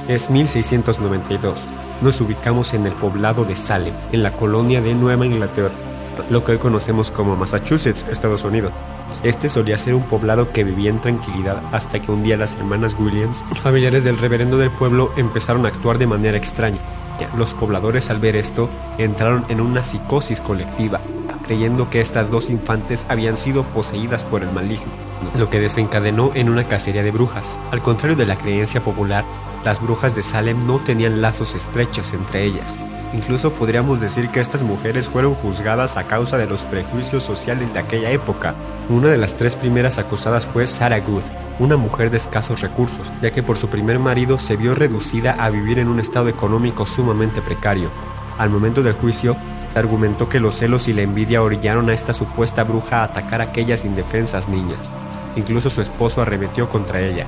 Es 1692. Nos ubicamos en el poblado de Salem, en la colonia de Nueva Inglaterra, lo que hoy conocemos como Massachusetts, Estados Unidos. Este solía ser un poblado que vivía en tranquilidad hasta que un día las hermanas Williams, familiares del reverendo del pueblo, empezaron a actuar de manera extraña. Los pobladores, al ver esto, entraron en una psicosis colectiva, creyendo que estas dos infantes habían sido poseídas por el maligno, lo que desencadenó en una cacería de brujas. Al contrario de la creencia popular, las brujas de Salem no tenían lazos estrechos entre ellas. Incluso podríamos decir que estas mujeres fueron juzgadas a causa de los prejuicios sociales de aquella época. Una de las tres primeras acusadas fue Sarah Good, una mujer de escasos recursos, ya que por su primer marido se vio reducida a vivir en un estado económico sumamente precario. Al momento del juicio, argumentó que los celos y la envidia orillaron a esta supuesta bruja a atacar a aquellas indefensas niñas. Incluso su esposo arremetió contra ella,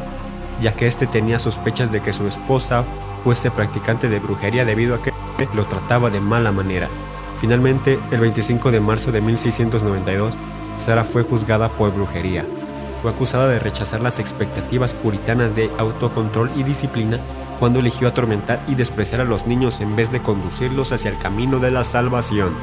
ya que éste tenía sospechas de que su esposa fuese practicante de brujería debido a que lo trataba de mala manera. Finalmente, el 25 de marzo de 1692, Sarah fue juzgada por brujería. Fue acusada de rechazar las expectativas puritanas de autocontrol y disciplina cuando eligió atormentar y despreciar a los niños en vez de conducirlos hacia el camino de la salvación.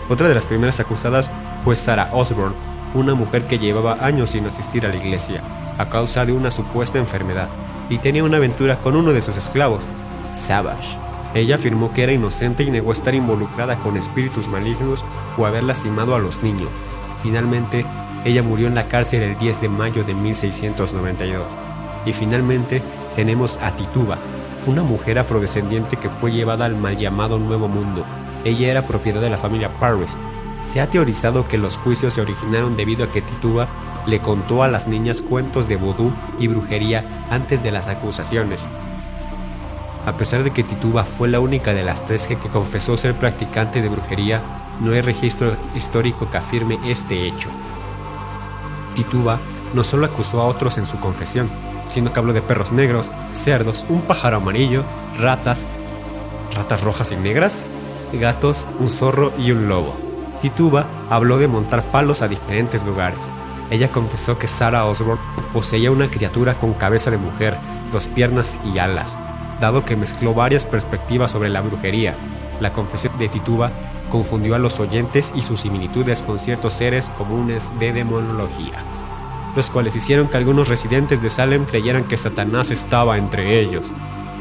Otra de las primeras acusadas fue Sarah Osborne, una mujer que llevaba años sin asistir a la iglesia a causa de una supuesta enfermedad y tenía una aventura con uno de sus esclavos, Savage. Ella afirmó que era inocente y negó estar involucrada con espíritus malignos o haber lastimado a los niños. Finalmente, ella murió en la cárcel el 10 de mayo de 1692. Y finalmente tenemos a Tituba, una mujer afrodescendiente que fue llevada al mal llamado Nuevo Mundo. Ella era propiedad de la familia Parris. Se ha teorizado que los juicios se originaron debido a que Tituba le contó a las niñas cuentos de vudú y brujería antes de las acusaciones. A pesar de que Tituba fue la única de las tres que confesó ser practicante de brujería, no hay registro histórico que afirme este hecho. Tituba no solo acusó a otros en su confesión, sino que habló de perros negros, cerdos, un pájaro amarillo, ratas rojas y negras, gatos, un zorro y un lobo. Tituba habló de montar palos a diferentes lugares. Ella confesó que Sarah Osborne poseía una criatura con cabeza de mujer, dos piernas y alas, dado que mezcló varias perspectivas sobre la brujería. La confesión de Tituba confundió a los oyentes y sus similitudes con ciertos seres comunes de demonología, los cuales hicieron que algunos residentes de Salem creyeran que Satanás estaba entre ellos.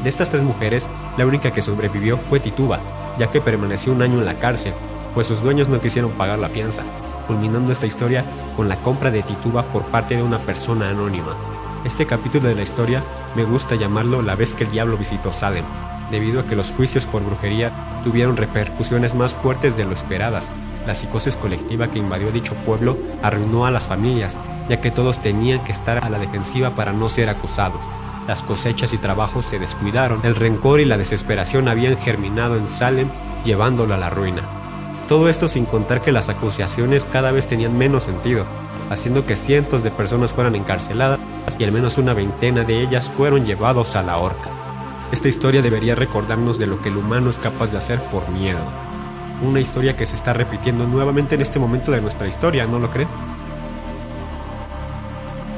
De estas tres mujeres, la única que sobrevivió fue Tituba, ya que permaneció un año en la cárcel, pues sus dueños no quisieron pagar la fianza, culminando esta historia con la compra de Tituba por parte de una persona anónima. Este capítulo de la historia me gusta llamarlo La vez que el diablo visitó Salem, debido a que los juicios por brujería tuvieron repercusiones más fuertes de lo esperadas. La psicosis colectiva que invadió dicho pueblo arruinó a las familias, ya que todos tenían que estar a la defensiva para no ser acusados. Las cosechas y trabajos se descuidaron, el rencor y la desesperación habían germinado en Salem, llevándolo a la ruina. Todo esto sin contar que las acusaciones cada vez tenían menos sentido, haciendo que cientos de personas fueran encarceladas y al menos una veintena de ellas fueron llevados a la horca. Esta historia debería recordarnos de lo que el humano es capaz de hacer por miedo. Una historia que se está repitiendo nuevamente en este momento de nuestra historia, ¿no lo creen?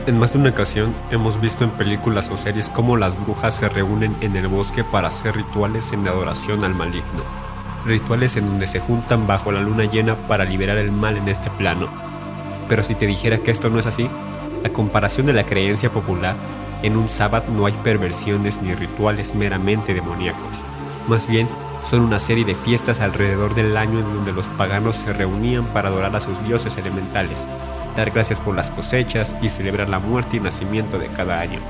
En más de una ocasión hemos visto en películas o series cómo las brujas se reúnen en el bosque para hacer rituales en adoración al maligno. Rituales en donde se juntan bajo la luna llena para liberar el mal en este plano. Pero si te dijera que esto no es así, a comparación de la creencia popular, en un sábado no hay perversiones ni rituales meramente demoníacos. Más bien, son una serie de fiestas alrededor del año en donde los paganos se reunían para adorar a sus dioses elementales, dar gracias por las cosechas y celebrar la muerte y nacimiento de cada año.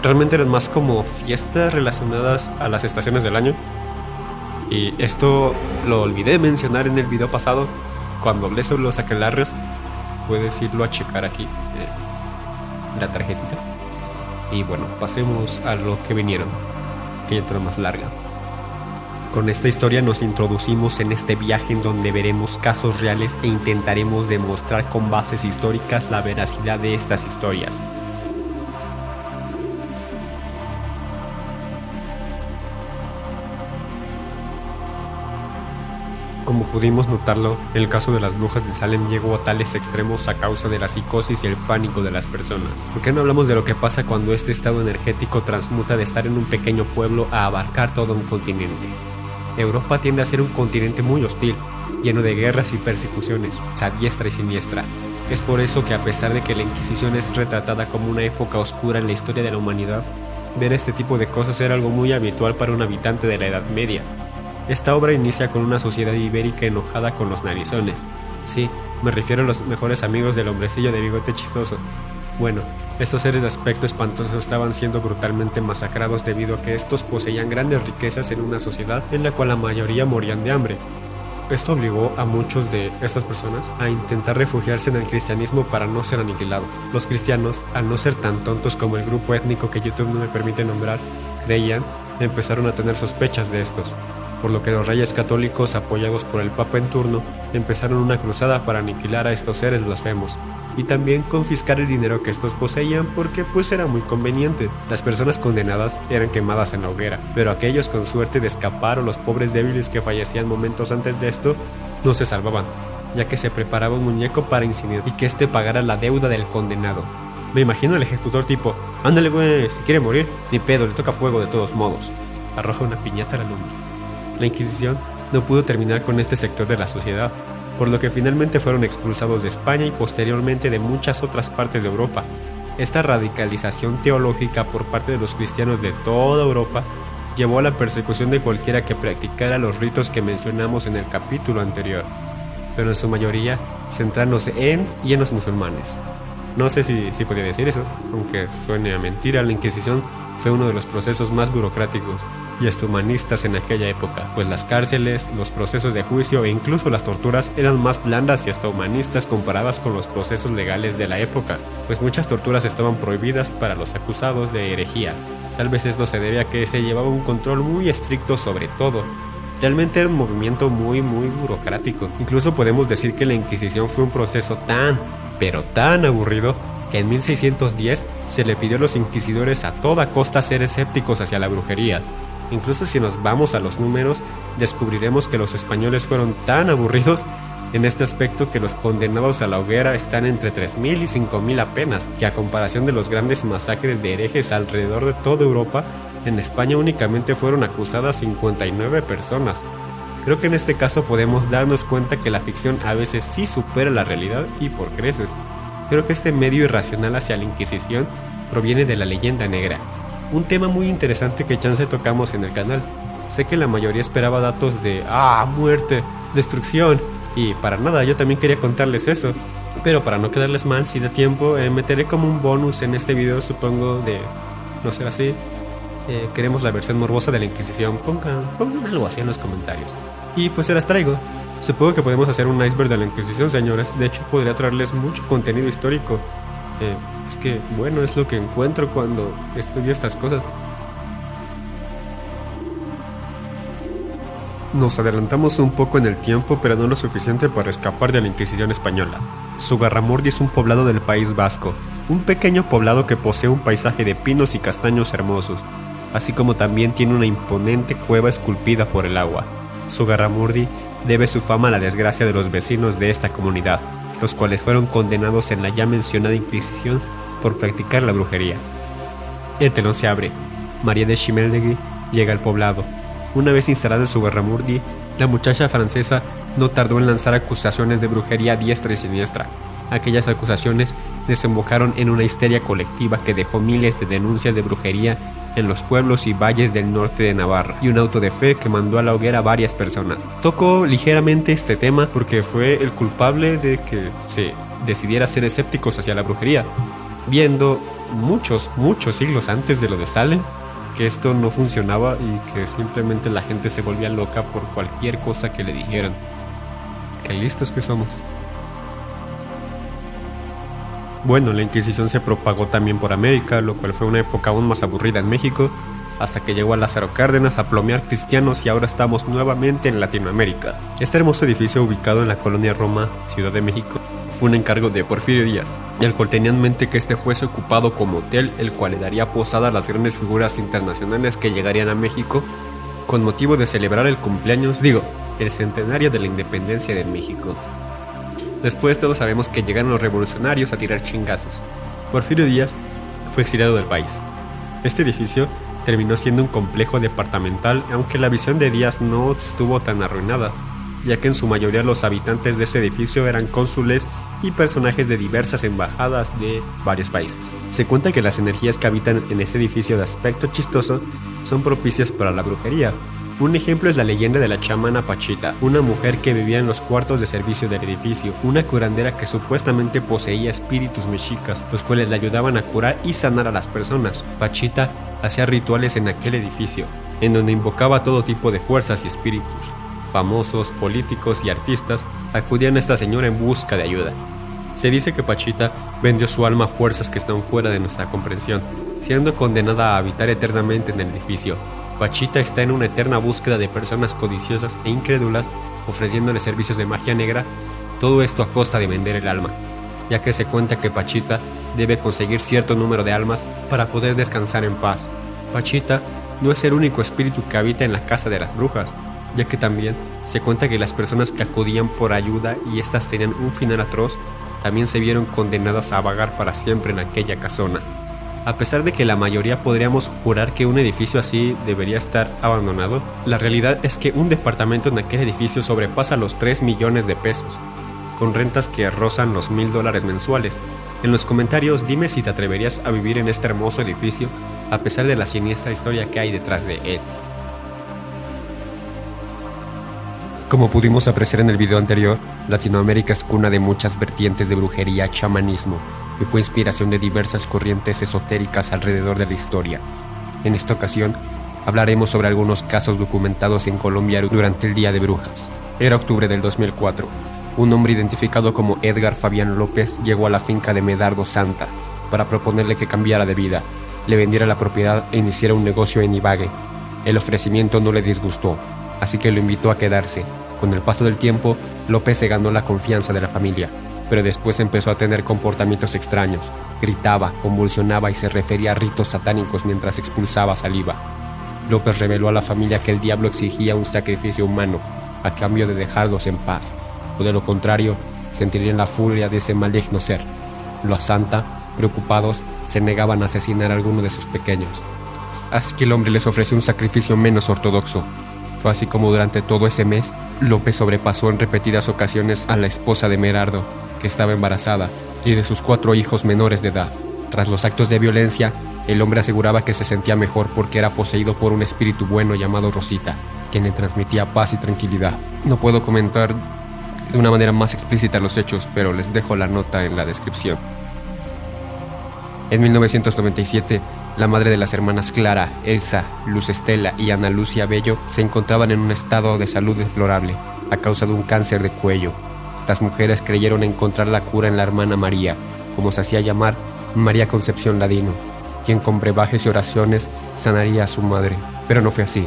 Realmente eran más como fiestas relacionadas a las estaciones del año. Y esto lo olvidé mencionar en el video pasado, cuando hablé sobre los aquelarres. Puedes irlo a checar aquí, la tarjetita. Y bueno, pasemos a lo que vinieron, que ya está más larga. Con esta historia nos introducimos en este viaje en donde veremos casos reales e intentaremos demostrar con bases históricas la veracidad de estas historias. Como pudimos notarlo, el caso de las brujas de Salem llegó a tales extremos a causa de la psicosis y el pánico de las personas. ¿Por qué no hablamos de lo que pasa cuando este estado energético transmuta de estar en un pequeño pueblo a abarcar todo un continente? Europa tiende a ser un continente muy hostil, lleno de guerras y persecuciones, a diestra y siniestra. Es por eso que a pesar de que la Inquisición es retratada como una época oscura en la historia de la humanidad, ver este tipo de cosas era algo muy habitual para un habitante de la Edad Media. Esta obra inicia con una sociedad ibérica enojada con los narizones. Sí, me refiero a los mejores amigos del hombrecillo de bigote chistoso. Bueno, estos seres de aspecto espantoso estaban siendo brutalmente masacrados debido a que estos poseían grandes riquezas en una sociedad en la cual la mayoría morían de hambre. Esto obligó a muchos de estas personas a intentar refugiarse en el cristianismo para no ser aniquilados. Los cristianos, al no ser tan tontos como el grupo étnico que YouTube no me permite nombrar, creían, empezaron a tener sospechas de estos, por lo que los reyes católicos, apoyados por el Papa en turno, empezaron una cruzada para aniquilar a estos seres blasfemos y también confiscar el dinero que estos poseían porque pues era muy conveniente. Las personas condenadas eran quemadas en la hoguera, pero aquellos con suerte de escapar o los pobres débiles que fallecían momentos antes de esto no se salvaban, ya que se preparaba un muñeco para incinerar y que éste pagara la deuda del condenado. Me imagino al ejecutor tipo, ándale güey, si quiere morir, ni pedo, le toca fuego de todos modos. Arroja una piñata a la lumbre. La Inquisición no pudo terminar con este sector de la sociedad, por lo que finalmente fueron expulsados de España y posteriormente de muchas otras partes de Europa. Esta radicalización teológica por parte de los cristianos de toda Europa llevó a la persecución de cualquiera que practicara los ritos que mencionamos en el capítulo anterior, pero en su mayoría centrándose en los musulmanes. No sé si podía decir eso, aunque suene a mentira, la Inquisición fue uno de los procesos más burocráticos y hasta humanistas en aquella época, pues las cárceles, los procesos de juicio e incluso las torturas eran más blandas y hasta humanistas comparadas con los procesos legales de la época, pues muchas torturas estaban prohibidas para los acusados de herejía. Tal vez esto se debe a que se llevaba un control muy estricto sobre todo. Realmente era un movimiento muy burocrático. Incluso podemos decir que la Inquisición fue un proceso pero tan aburrido, que en 1610 se le pidió a los inquisidores a toda costa ser escépticos hacia la brujería. Incluso si nos vamos a los números, descubriremos que los españoles fueron tan aburridos en este aspecto que los condenados a la hoguera están entre 3.000 y 5.000 apenas, que a comparación de los grandes masacres de herejes alrededor de toda Europa, en España únicamente fueron acusadas 59 personas. Creo que en este caso podemos darnos cuenta que la ficción a veces sí supera la realidad y por creces. Creo que este medio irracional hacia la Inquisición proviene de la leyenda negra, un tema muy interesante que chance tocamos en el canal. Sé que la mayoría esperaba datos de muerte, destrucción, y para nada, yo también quería contarles eso. Pero para no quedarles mal, si da tiempo, meteré como un bonus en este video, supongo, de no ser así. Queremos la versión morbosa de la Inquisición, pongan algo así en los comentarios. Y pues se las traigo. Supongo que podemos hacer un iceberg de la Inquisición, señores. De hecho, podría traerles mucho contenido histórico. Es que, bueno, es lo que encuentro cuando estudio estas cosas. Nos adelantamos un poco en el tiempo, pero no lo suficiente para escapar de la Inquisición española. Zugarramurdi es un poblado del País Vasco, un pequeño poblado que posee un paisaje de pinos y castaños hermosos, así como también tiene una imponente cueva esculpida por el agua. Zugarramurdi debe su fama a la desgracia de los vecinos de esta comunidad, los cuales fueron condenados en la ya mencionada Inquisición por practicar la brujería. El telón se abre. María de Chimeldegui llega al poblado. Una vez instalada en Zugarramurdi, la muchacha francesa no tardó en lanzar acusaciones de brujería a diestra y siniestra. Aquellas acusaciones desembocaron en una histeria colectiva que dejó miles de denuncias de brujería en los pueblos y valles del norte de Navarra, y un auto de fe que mandó a la hoguera a varias personas. Toco ligeramente este tema porque fue el culpable de que se decidiera ser escépticos hacia la brujería, viendo muchos siglos antes de lo de Salem que esto no funcionaba y que simplemente la gente se volvía loca por cualquier cosa que le dijeran. Qué listos que somos. Bueno, la Inquisición se propagó también por América, lo cual fue una época aún más aburrida en México, hasta que llegó a Lázaro Cárdenas a plomear cristianos y ahora estamos nuevamente en Latinoamérica. Este hermoso edificio ubicado en la colonia Roma, Ciudad de México, fue un encargo de Porfirio Díaz, el cual tenía en mente que este fuese ocupado como hotel, el cual le daría posada a las grandes figuras internacionales que llegarían a México con motivo de celebrar el cumpleaños, el centenario de la independencia de México. Después todos sabemos que llegaron los revolucionarios a tirar chingazos. Porfirio Díaz fue exiliado del país. Este edificio terminó siendo un complejo departamental, aunque la visión de Díaz no estuvo tan arruinada, ya que en su mayoría los habitantes de ese edificio eran cónsules y personajes de diversas embajadas de varios países. Se cuenta que las energías que habitan en ese edificio de aspecto chistoso son propicias para la brujería. Un ejemplo es la leyenda de la chamana Pachita, una mujer que vivía en los cuartos de servicio del edificio, una curandera que supuestamente poseía espíritus mexicas, los cuales le ayudaban a curar y sanar a las personas. Pachita hacía rituales en aquel edificio, en donde invocaba todo tipo de fuerzas y espíritus. Famosos, políticos y artistas acudían a esta señora en busca de ayuda. Se dice que Pachita vendió su alma a fuerzas que están fuera de nuestra comprensión, siendo condenada a habitar eternamente en el edificio. Pachita está en una eterna búsqueda de personas codiciosas e incrédulas, ofreciéndole servicios de magia negra, todo esto a costa de vender el alma, ya que se cuenta que Pachita debe conseguir cierto número de almas para poder descansar en paz. Pachita no es el único espíritu que habita en la casa de las brujas, ya que también se cuenta que las personas que acudían por ayuda y estas tenían un final atroz, también se vieron condenadas a vagar para siempre en aquella casona. A pesar de que la mayoría podríamos jurar que un edificio así debería estar abandonado, la realidad es que un departamento en aquel edificio sobrepasa los 3 millones de pesos, con rentas que rozan los $1,000 mensuales. En los comentarios dime si te atreverías a vivir en este hermoso edificio, a pesar de la siniestra historia que hay detrás de él. Como pudimos apreciar en el video anterior, Latinoamérica es cuna de muchas vertientes de brujería, chamanismo, y fue inspiración de diversas corrientes esotéricas alrededor de la historia. En esta ocasión, hablaremos sobre algunos casos documentados en Colombia durante el Día de Brujas. Era octubre del 2004. Un hombre identificado como Edgar Fabián López llegó a la finca de Medardo Santa para proponerle que cambiara de vida, le vendiera la propiedad e iniciara un negocio en Ibagué. El ofrecimiento no le disgustó, así que lo invitó a quedarse. Con el paso del tiempo, López se ganó la confianza de la familia, pero después empezó a tener comportamientos extraños. Gritaba, convulsionaba y se refería a ritos satánicos mientras expulsaba saliva. López reveló a la familia que el diablo exigía un sacrificio humano a cambio de dejarlos en paz, o de lo contrario, sentirían la furia de ese maligno ser. Los Santa, preocupados, se negaban a asesinar a alguno de sus pequeños. Así que el hombre les ofreció un sacrificio menos ortodoxo. Fue así como durante todo ese mes, López sobrepasó en repetidas ocasiones a la esposa de Medardo, que estaba embarazada, y de sus 4 hijos menores de edad. Tras los actos de violencia, el hombre aseguraba que se sentía mejor porque era poseído por un espíritu bueno llamado Rosita, quien le transmitía paz y tranquilidad. No puedo comentar de una manera más explícita los hechos, pero les dejo la nota en la descripción. En 1997, la madre de las hermanas Clara, Elsa, Luz Estela y Ana Lucia Bello se encontraban en un estado de salud deplorable a causa de un cáncer de cuello. Las mujeres creyeron encontrar la cura en la hermana María, como se hacía llamar, María Concepción Ladino, quien con brebajes y oraciones sanaría a su madre. Pero no fue así.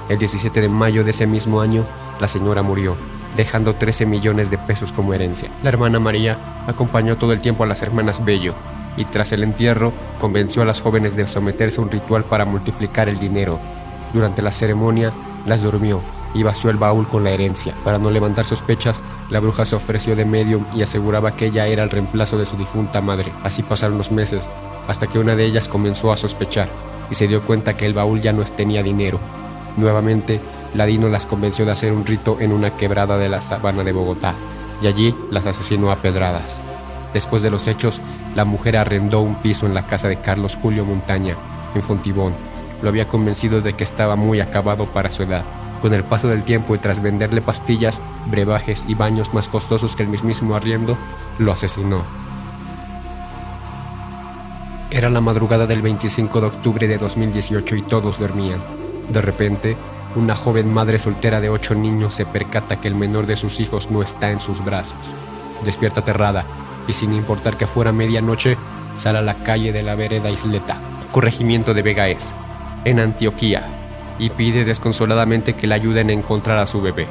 El 17 de mayo de ese mismo año, la señora murió, dejando 13 millones de pesos como herencia. La hermana María acompañó todo el tiempo a las hermanas Bello, y tras el entierro convenció a las jóvenes de someterse a un ritual para multiplicar el dinero. Durante la ceremonia las durmió y vació el baúl con la herencia. Para no levantar sospechas, la bruja se ofreció de medium y aseguraba que ella era el reemplazo de su difunta madre. Así pasaron los meses, hasta que una de ellas comenzó a sospechar y se dio cuenta que el baúl ya no tenía dinero. Nuevamente, Ladino las convenció de hacer un rito en una quebrada de la sabana de Bogotá, y allí las asesinó a pedradas. Después de los hechos, la mujer arrendó un piso en la casa de Carlos Julio Montaña, en Fontibón. Lo había convencido de que estaba muy acabado para su edad. Con el paso del tiempo y tras venderle pastillas, brebajes y baños más costosos que el mismísimo arriendo, lo asesinó. Era la madrugada del 25 de octubre de 2018 y todos dormían. De repente, una joven madre soltera de 8 niños se percata que el menor de sus hijos no está en sus brazos. Despierta aterrada y sin importar que fuera medianoche, sale a la calle de la vereda Isleta, corregimiento de Vegaes, en Antioquía, y pide desconsoladamente que le ayuden a encontrar a su bebé.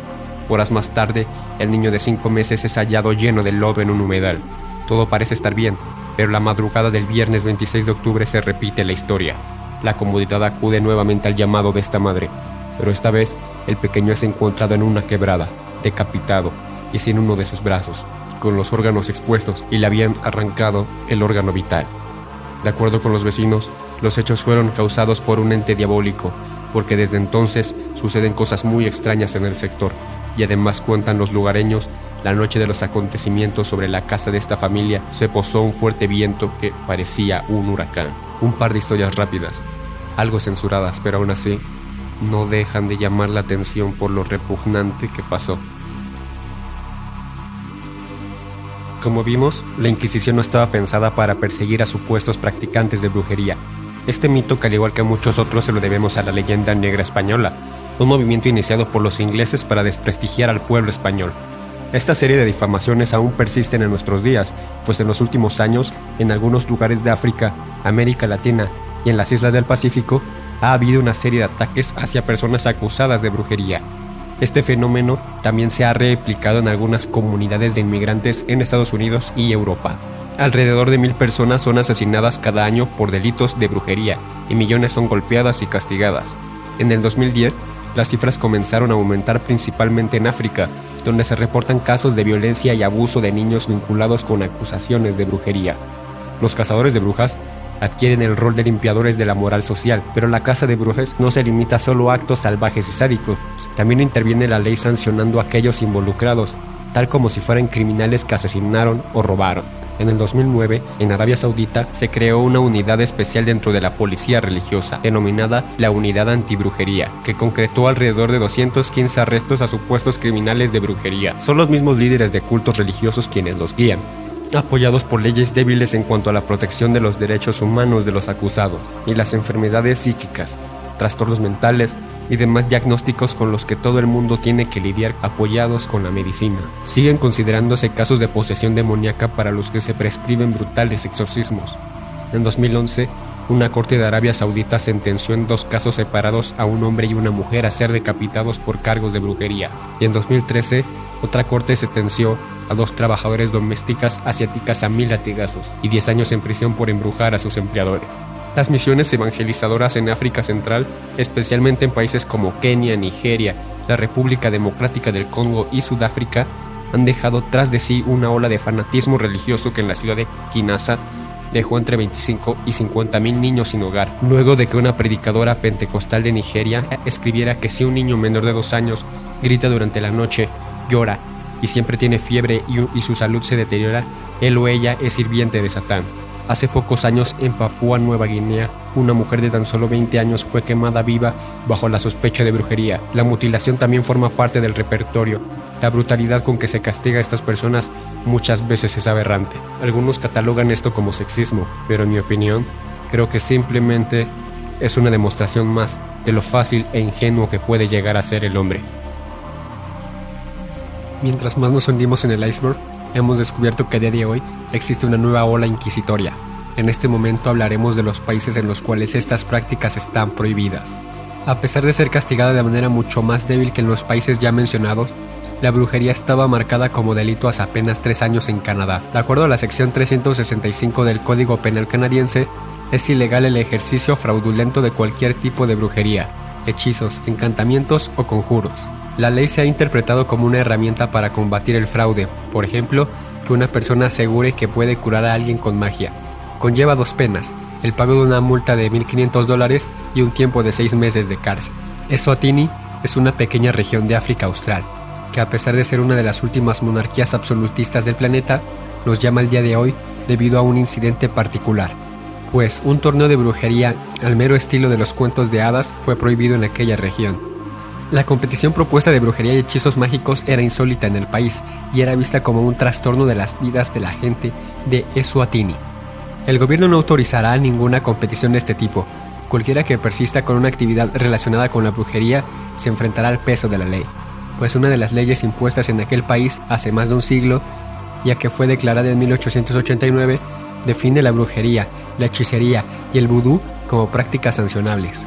Horas más tarde, el niño de 5 meses es hallado lleno de lodo en un humedal. Todo parece estar bien, pero la madrugada del viernes 26 de octubre se repite la historia. La comunidad acude nuevamente al llamado de esta madre, pero esta vez el pequeño es encontrado en una quebrada, decapitado y sin uno de sus brazos, con los órganos expuestos y le habían arrancado el órgano vital. De acuerdo con los vecinos, los hechos fueron causados por un ente diabólico, porque desde entonces suceden cosas muy extrañas en el sector, y además cuentan los lugareños, la noche de los acontecimientos sobre la casa de esta familia se posó un fuerte viento que parecía un huracán. Un par de historias rápidas, algo censuradas, pero aún así no dejan de llamar la atención por lo repugnante que pasó. Como vimos, la Inquisición no estaba pensada para perseguir a supuestos practicantes de brujería. Este mito, que al igual que muchos otros, se lo debemos a la leyenda negra española, un movimiento iniciado por los ingleses para desprestigiar al pueblo español. Esta serie de difamaciones aún persisten en nuestros días, pues en los últimos años, en algunos lugares de África, América Latina y en las islas del Pacífico, ha habido una serie de ataques hacia personas acusadas de brujería. Este fenómeno también se ha replicado en algunas comunidades de inmigrantes en Estados Unidos y Europa. Alrededor de 1000 personas son asesinadas cada año por delitos de brujería y millones son golpeadas y castigadas. En el 2010, las cifras comenzaron a aumentar principalmente en África, donde se reportan casos de violencia y abuso de niños vinculados con acusaciones de brujería. Los cazadores de brujas adquieren el rol de limpiadores de la moral social, pero la caza de brujas no se limita solo a actos salvajes y sádicos, también interviene la ley sancionando a aquellos involucrados, tal como si fueran criminales que asesinaron o robaron. En el 2009, en Arabia Saudita, se creó una unidad especial dentro de la policía religiosa, denominada la Unidad Antibrujería, que concretó alrededor de 215 arrestos a supuestos criminales de brujería. Son los mismos líderes de cultos religiosos quienes los guían, apoyados por leyes débiles en cuanto a la protección de los derechos humanos de los acusados y las enfermedades psíquicas, trastornos mentales y demás diagnósticos con los que todo el mundo tiene que lidiar, apoyados con la medicina. Siguen considerándose casos de posesión demoníaca para los que se prescriben brutales exorcismos. En 2011, una corte de Arabia Saudita sentenció en 2 casos separados a un hombre y una mujer a ser decapitados por cargos de brujería. Y en 2013, otra corte sentenció a 2 trabajadoras domésticas asiáticas a 1000 latigazos y 10 años en prisión por embrujar a sus empleadores. Las misiones evangelizadoras en África Central, especialmente en países como Kenia, Nigeria, la República Democrática del Congo y Sudáfrica, han dejado tras de sí una ola de fanatismo religioso que en la ciudad de Kinshasa dejó entre 25 y 50,000 niños sin hogar, luego de que una predicadora pentecostal de Nigeria escribiera que si un niño menor de 2 años grita durante la noche, llora y siempre tiene fiebre y su salud se deteriora, él o ella es sirviente de Satán. Hace pocos años, en Papúa Nueva Guinea, una mujer de tan solo 20 años fue quemada viva bajo la sospecha de brujería. La mutilación también forma parte del repertorio. La brutalidad con que se castiga a estas personas muchas veces es aberrante. Algunos catalogan esto como sexismo, pero en mi opinión, creo que simplemente es una demostración más de lo fácil e ingenuo que puede llegar a ser el hombre. Mientras más nos hundimos en el iceberg, hemos descubierto que a día de hoy existe una nueva ola inquisitoria. En este momento hablaremos de los países en los cuales estas prácticas están prohibidas. A pesar de ser castigada de manera mucho más débil que en los países ya mencionados, la brujería estaba marcada como delito hace apenas 3 años en Canadá. De acuerdo a la sección 365 del Código Penal canadiense, es ilegal el ejercicio fraudulento de cualquier tipo de brujería, hechizos, encantamientos o conjuros. La ley se ha interpretado como una herramienta para combatir el fraude, por ejemplo, que una persona asegure que puede curar a alguien con magia. Conlleva 2 penas, el pago de una multa de $1,500 y un tiempo de 6 meses de cárcel. Eswatini es una pequeña región de África Austral, que a pesar de ser una de las últimas monarquías absolutistas del planeta, nos llama el día de hoy debido a un incidente particular, pues un torneo de brujería al mero estilo de los cuentos de hadas fue prohibido en aquella región. La competición propuesta de brujería y hechizos mágicos era insólita en el país y era vista como un trastorno de las vidas de la gente de Eswatini. El gobierno no autorizará ninguna competición de este tipo. Cualquiera que persista con una actividad relacionada con la brujería se enfrentará al peso de la ley, pues una de las leyes impuestas en aquel país hace más de un siglo, ya que fue declarada en 1889, define la brujería, la hechicería y el vudú como prácticas sancionables.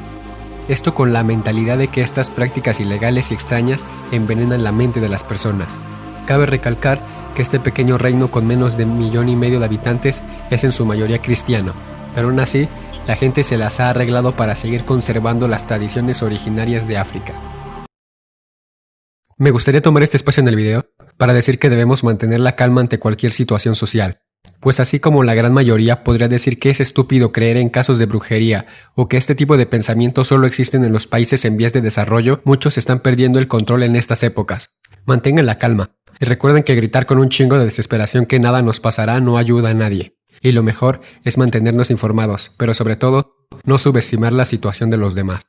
Esto con la mentalidad de que estas prácticas ilegales y extrañas envenenan la mente de las personas. Cabe recalcar que este pequeño reino con menos de 1,5 millones de habitantes es en su mayoría cristiano, pero aún así La gente se las ha arreglado para seguir conservando las tradiciones originarias de África. Me gustaría tomar este espacio en el video para decir que debemos mantener la calma ante cualquier situación social, pues así como la gran mayoría podría decir que es estúpido creer en casos de brujería o que este tipo de pensamientos solo existen en los países en vías de desarrollo, muchos están perdiendo el control en estas épocas. Mantengan la calma y recuerden que gritar con un chingo de desesperación que nada nos pasará no ayuda a nadie. Y lo mejor es mantenernos informados, pero sobre todo, no subestimar la situación de los demás.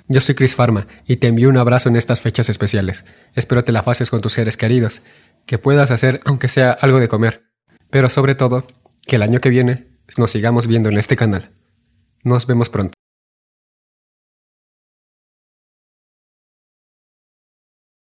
Yo soy Chris Pharma y te envío un abrazo en estas fechas especiales. Espero te la pases con tus seres queridos, que puedas hacer aunque sea algo de comer, pero sobre todo, que el año que viene nos sigamos viendo en este canal. Nos vemos pronto.